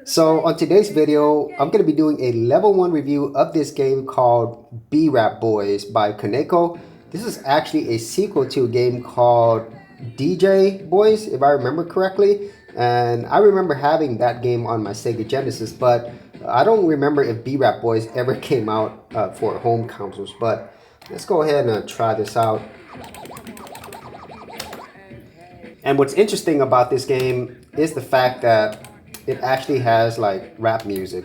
So on today's video, I'm going to be doing a level 1 review of this game called BRap Boys by Kaneko. This is actually a sequel to a game called DJ Boys, if I remember correctly. And I remember having that game on my Sega Genesis, but I don't remember if BRap Boys ever came out for home consoles. But let's go ahead and try this out. And what's interesting about this game is the fact that it actually has like rap music.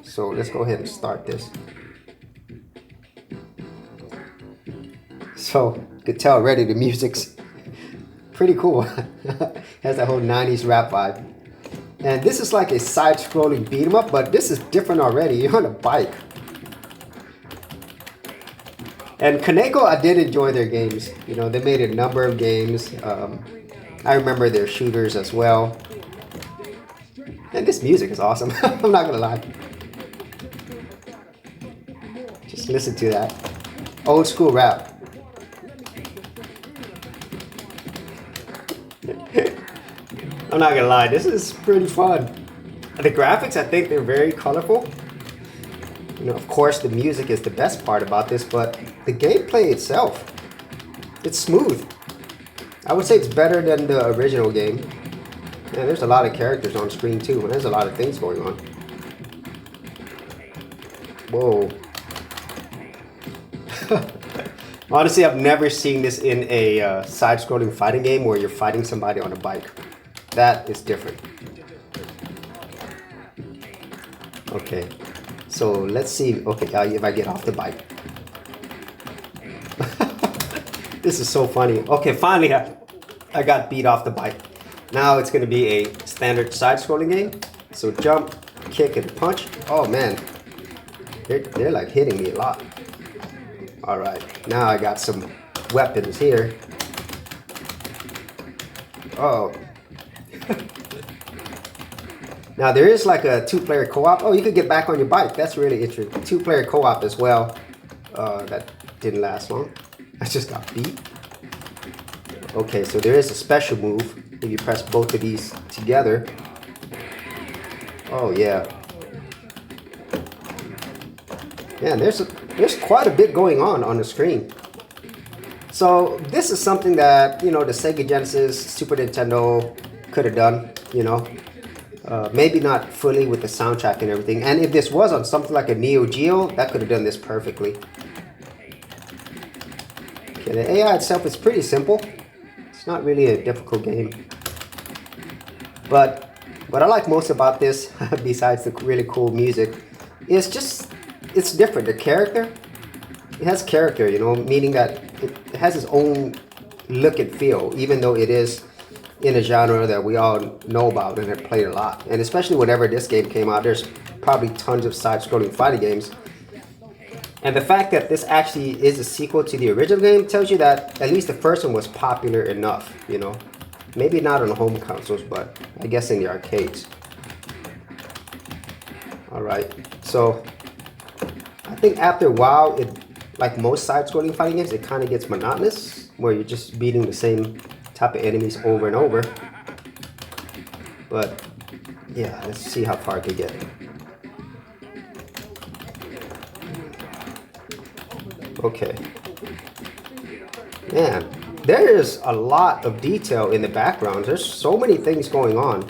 So let's go ahead and start this. So you could tell already the music's pretty cool. Has that whole 90s rap vibe. And this is like a side-scrolling beat 'em up, but this is different already. You're on a bike. And Kaneko, I did enjoy their games. You know, they made a number of games. I remember their shooters as well. And this music is awesome. I'm not gonna lie. Just listen to that. Old school rap. I'm not gonna lie, this is pretty fun. The graphics, I think they're very colorful. You know, of course the music is the best part about this, but the gameplay itself, it's smooth. I would say it's better than the original game. And there's a lot of characters on screen too, and there's a lot of things going on. Whoa. Honestly, I've never seen this in a side-scrolling fighting game where you're fighting somebody on a bike. That is different. Okay, so let's see. Okay, if I get off the bike. This is so funny. Okay, finally I got beat off the bike. Now it's going to be a standard side-scrolling game. So jump, kick, and punch. Oh man, they're like hitting me a lot. All right, now I got some weapons here. Oh. Now there is like a 2-player co-op. Oh, you could get back on your bike. That's really interesting. 2-player co-op as well. That didn't last long. I just got beat. Okay, so there is a special move if you press both of these together. Oh yeah. Man, there's quite a bit going on the screen. So this is something that, you know, the Sega Genesis, Super Nintendo could have done, you know. Maybe not fully with the soundtrack and everything. And if this was on something like a Neo Geo, that could have done this perfectly. Okay, the AI itself is pretty simple. It's not really a difficult game. But what I like most about this, besides the really cool music, is just, it's different. The character, it has character, you know, meaning that it has its own look and feel, even though it is in a genre that we all know about and have played a lot. And especially whenever this game came out, there's probably tons of side-scrolling fighting games. And the fact that this actually is a sequel to the original game tells you that at least the first one was popular enough, you know. Maybe not on home consoles, but I guess in the arcades. Alright, so I think after a while, like most side-scrolling fighting games, it kind of gets monotonous, where you're just beating the same type of enemies over and over. But yeah, let's see how far I can get. Okay. Man, there is a lot of detail in the background. There's so many things going on.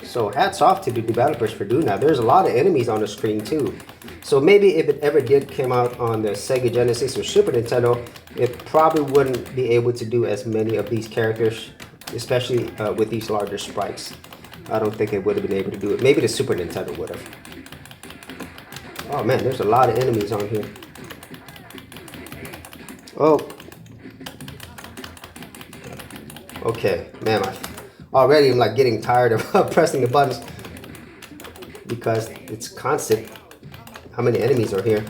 So hats off to the developers for doing that. There's a lot of enemies on the screen too. So maybe if it ever did come out on the Sega Genesis or Super Nintendo, it probably wouldn't be able to do as many of these characters, especially with these larger sprites. I don't think it would have been able to do it. Maybe the Super Nintendo would have. Oh man, there's a lot of enemies on here. Oh. Okay, man, already I'm like getting tired of pressing the buttons because it's constant. How many enemies are here?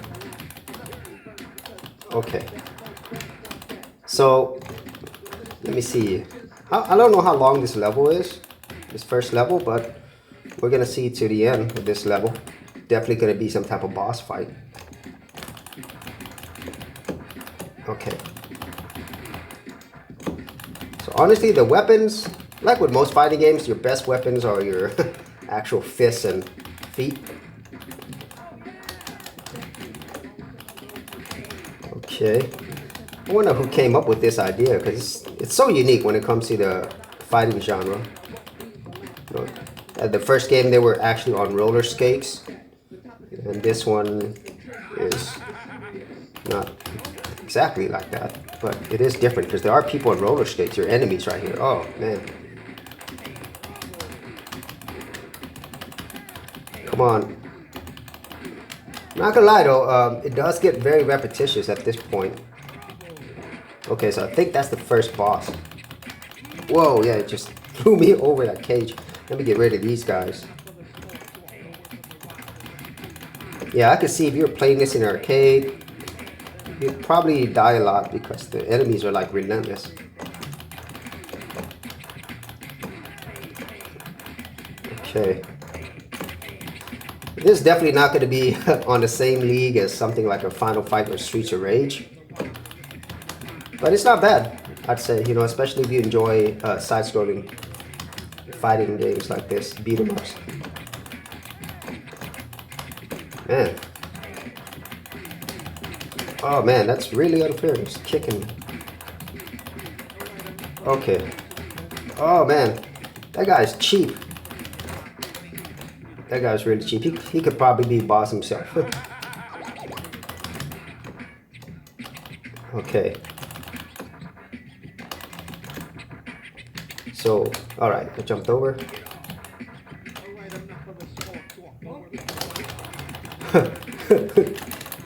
Okay. So, let me see. I don't know how long this level is, this first level, but we're gonna see to the end of this level. Definitely gonna be some type of boss fight. Okay. So honestly, the weapons, like with most fighting games, your best weapons are your actual fists and feet. Okay. I wonder who came up with this idea, because it's so unique when it comes to the fighting genre. You know, at the first game they were actually on roller skates, and this one is not exactly like that, but it is different because there are people on roller skates, your enemies right here. Oh man. Come on. Not gonna lie though, it does get very repetitious at this point. Okay, so I think that's the first boss. Whoa, yeah, it just threw me over that cage. Let me get rid of these guys. Yeah, I can see if you're playing this in an arcade, you'd probably die a lot because the enemies are like relentless. Okay. This is definitely not going to be on the same league as something like a Final Fight or Streets of Rage. But it's not bad, I'd say, you know, especially if you enjoy side-scrolling fighting games like this, beat 'em ups. Man. Oh man, that's really unfair, just kicking me. Okay. Oh man, that guy's cheap. That guy's really cheap. He could probably be boss himself. Okay. So, alright, I jumped over.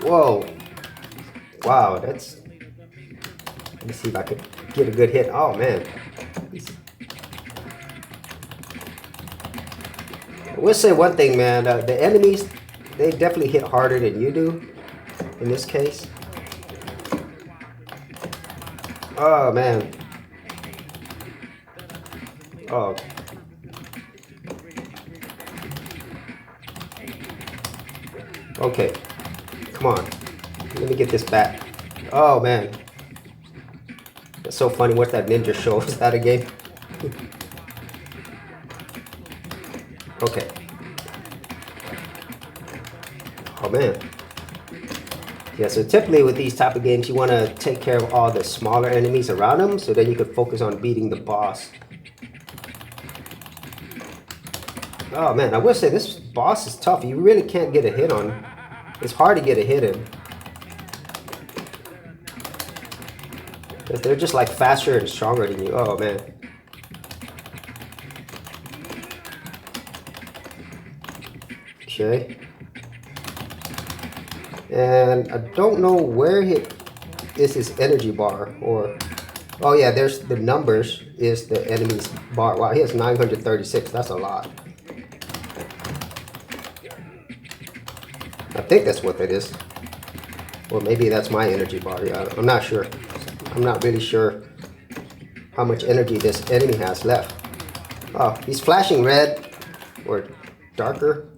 Whoa. Wow, that's... Let me see if I could get a good hit. Oh, man. I will say one thing, man. The enemies, they definitely hit harder than you do in this case. Oh, man. Oh. Okay. Come on. Let me get this back. Oh, man. That's so funny. What's that ninja show? Is that a game? Okay. Oh, man. Yeah, so typically with these type of games, you want to take care of all the smaller enemies around them, so then you can focus on beating the boss. Oh man, I will say this boss is tough. You really can't get a hit on him. It's hard to get a hit in. Because they're just like faster and stronger than you. Oh man. Okay. And I don't know where is his energy bar, or... Oh yeah, there's the numbers is the enemy's bar. Wow, he has 936. That's a lot. I think that's what that is. Or maybe that's my energy bar. Yeah, I'm not sure. I'm not really sure how much energy this enemy has left. Oh, he's flashing red or darker.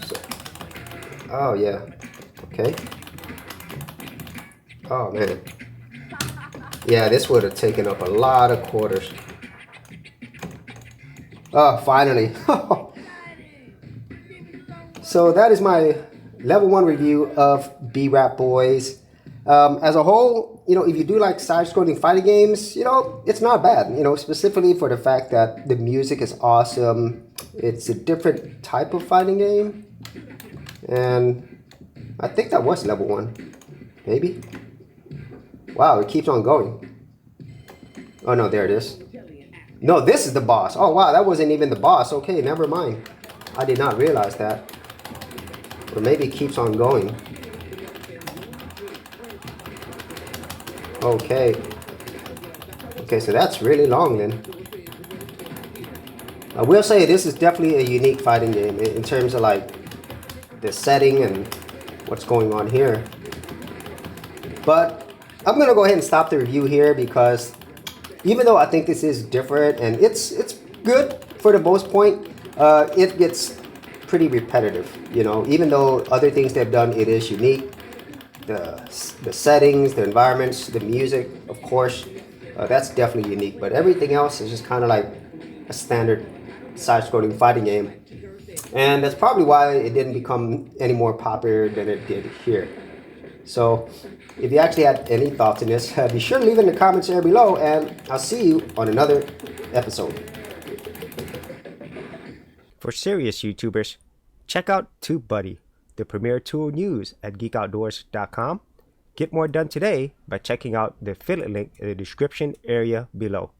So, oh yeah. Okay. Oh man. Yeah, this would have taken up a lot of quarters. Oh, finally. So that is my level 1 review of BRap Boys. As a whole, you know, if you do like side-scrolling fighting games, you know, it's not bad. You know, specifically for the fact that the music is awesome. It's a different type of fighting game. And I think that was level 1. Maybe. Wow, it keeps on going. Oh no, there it is. No, this is the boss. Oh wow, that wasn't even the boss. Okay, never mind. I did not realize that. Or maybe it keeps on going. Okay. Okay, so that's really long then. I will say this is definitely a unique fighting game in terms of like the setting and what's going on here. But I'm gonna go ahead and stop the review here because even though I think this is different and it's good for the most point, it gets pretty repetitive. You know, even though other things they've done, it is unique. The settings, the environments, the music, of course, that's definitely unique. But everything else is just kind of like a standard side-scrolling fighting game. And that's probably why it didn't become any more popular than it did here. So if you actually had any thoughts on this, be sure to leave it in the comments area below, and I'll see you on another episode. For serious YouTubers, check out TubeBuddy, the premier tool news at geekoutdoors.com. Get more done today by checking out the affiliate link in the description area below.